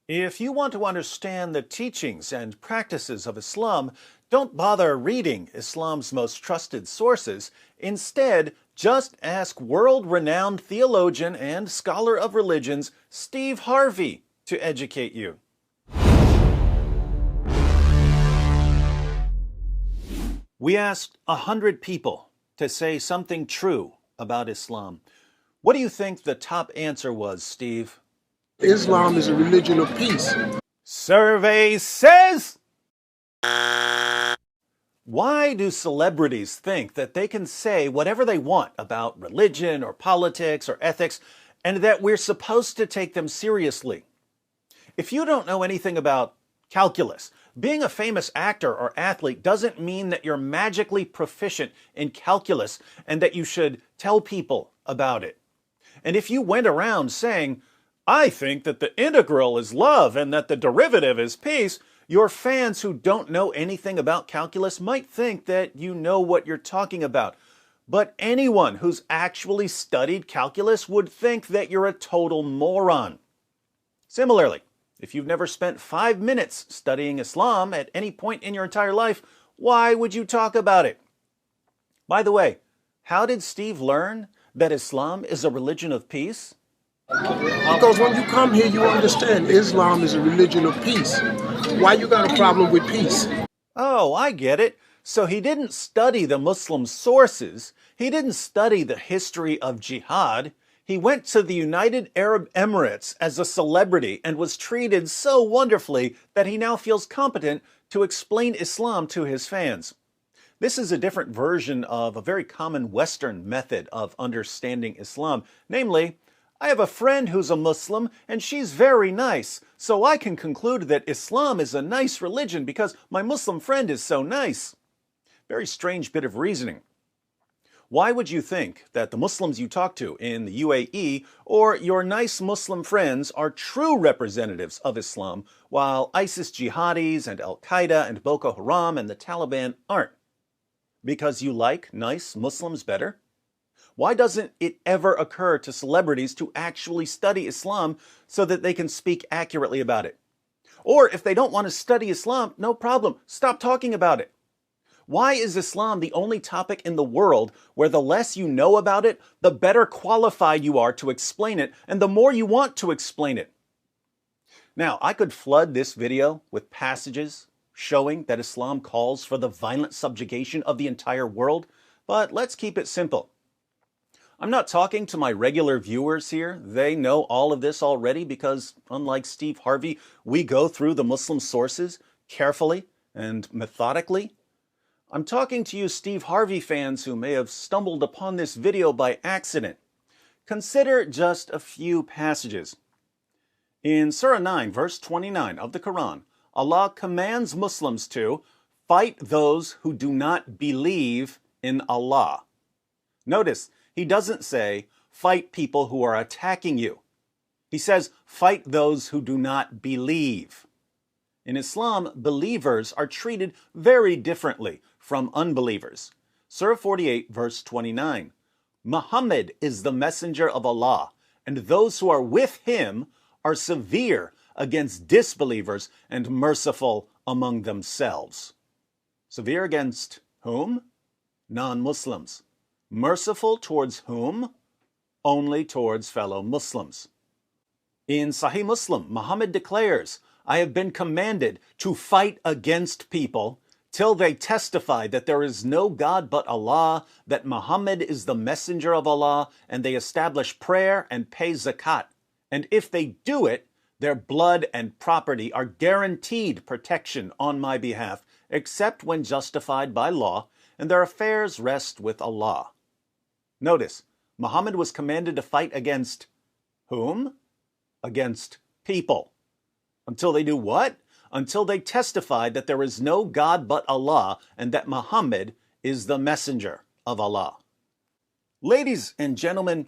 If you want to understand the teachings and practices of Islam, don't bother reading Islam's most trusted sources. Instead, just ask world-renowned theologian and scholar of religions Steve Harvey to educate you. We asked 100 people to say something true about Islam. What do you think the top answer was, Steve? Islam is a religion of peace. Survey says... Why do celebrities think that they can say whatever they want about religion or politics or ethics, and that we're supposed to take them seriously? If you don't know anything about calculus, being a famous actor or athlete doesn't mean that you're magically proficient in calculus and that you should tell people about it. And if you went around saying, "I think that the integral is love and that the derivative is peace," your fans who don't know anything about calculus might think that you know what you're talking about. But anyone who's actually studied calculus would think that you're a total moron. Similarly, if you've never spent 5 minutes studying Islam at any point in your entire life, why would you talk about it? By the way, how did Steve learn that Islam is a religion of peace? Because when you come here, you understand Islam is a religion of peace. Why you got a problem with peace? Oh, I get it. So he didn't study the Muslim sources. He didn't study the history of jihad. He went to the United Arab Emirates as a celebrity and was treated so wonderfully that he now feels competent to explain Islam to his fans. This is a different version of a very common Western method of understanding Islam. Namely, I have a friend who's a Muslim and she's very nice, so I can conclude that Islam is a nice religion because my Muslim friend is so nice. Very strange bit of reasoning. Why would you think that the Muslims you talk to in the UAE or your nice Muslim friends are true representatives of Islam, while ISIS jihadis and Al-Qaeda and Boko Haram and the Taliban aren't? Because you like nice Muslims better? Why doesn't it ever occur to celebrities to actually study Islam so that they can speak accurately about it? Or if they don't want to study Islam, no problem, stop talking about it. Why is Islam the only topic in the world where the less you know about it, the better qualified you are to explain it, and the more you want to explain it? Now, I could flood this video with passages showing that Islam calls for the violent subjugation of the entire world, but let's keep it simple. I'm not talking to my regular viewers here. They know all of this already because, unlike Steve Harvey, we go through the Muslim sources carefully and methodically. I'm talking to you Steve Harvey fans who may have stumbled upon this video by accident. Consider just a few passages. In Surah 9, verse 29 of the Quran, Allah commands Muslims to fight those who do not believe in Allah. Notice, he doesn't say, fight people who are attacking you. He says, fight those who do not believe. In Islam, believers are treated very differently from unbelievers. Surah 48, verse 29. Muhammad is the messenger of Allah, and those who are with him are severe against disbelievers and merciful among themselves. Severe against whom? Non-Muslims. Merciful towards whom? Only towards fellow Muslims. In Sahih Muslim, Muhammad declares, I have been commanded to fight against people till they testify that there is no God but Allah, that Muhammad is the messenger of Allah, and they establish prayer and pay zakat. And if they do it, their blood and property are guaranteed protection on my behalf, except when justified by law, and their affairs rest with Allah. Notice, Muhammad was commanded to fight against whom? Against people. Until they do what? Until they testify that there is no God but Allah and that Muhammad is the messenger of Allah. Ladies and gentlemen,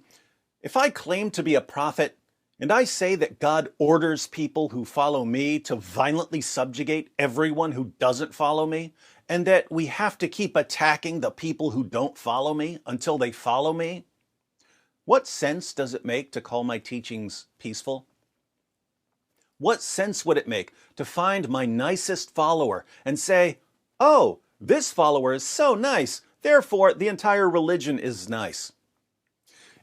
if I claim to be a prophet and I say that God orders people who follow me to violently subjugate everyone who doesn't follow me, and that we have to keep attacking the people who don't follow me until they follow me, what sense does it make to call my teachings peaceful? What sense would it make to find my nicest follower and say, oh, this follower is so nice, therefore the entire religion is nice?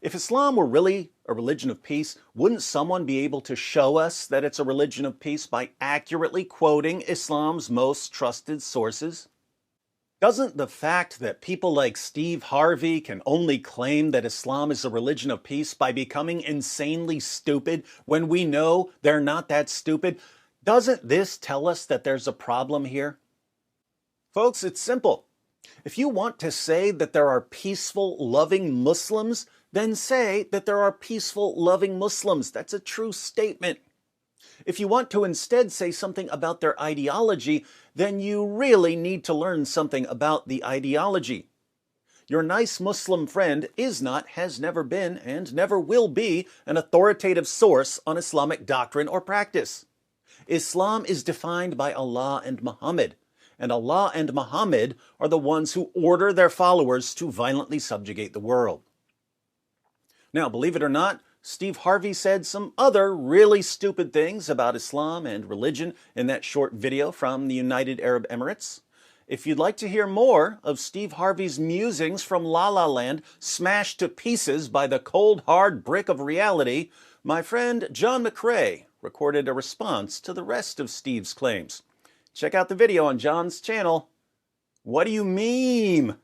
If Islam were really a religion of peace, wouldn't someone be able to show us that it's a religion of peace by accurately quoting Islam's most trusted sources? Doesn't the fact that people like Steve Harvey can only claim that Islam is a religion of peace by becoming insanely stupid when we know they're not that stupid, doesn't this tell us that there's a problem here? Folks, it's simple. If you want to say that there are peaceful, loving Muslims, then say that there are peaceful, loving Muslims. That's a true statement. If you want to instead say something about their ideology, then you really need to learn something about the ideology. Your nice Muslim friend is not, has never been, and never will be an authoritative source on Islamic doctrine or practice. Islam is defined by Allah and Muhammad, and Allah and Muhammad are the ones who order their followers to violently subjugate the world. Now, believe it or not, Steve Harvey said some other really stupid things about Islam and religion in that short video from the United Arab Emirates. If you'd like to hear more of Steve Harvey's musings from La La Land smashed to pieces by the cold hard brick of reality, my friend John McRae recorded a response to the rest of Steve's claims. Check out the video on John's channel. What do you mean?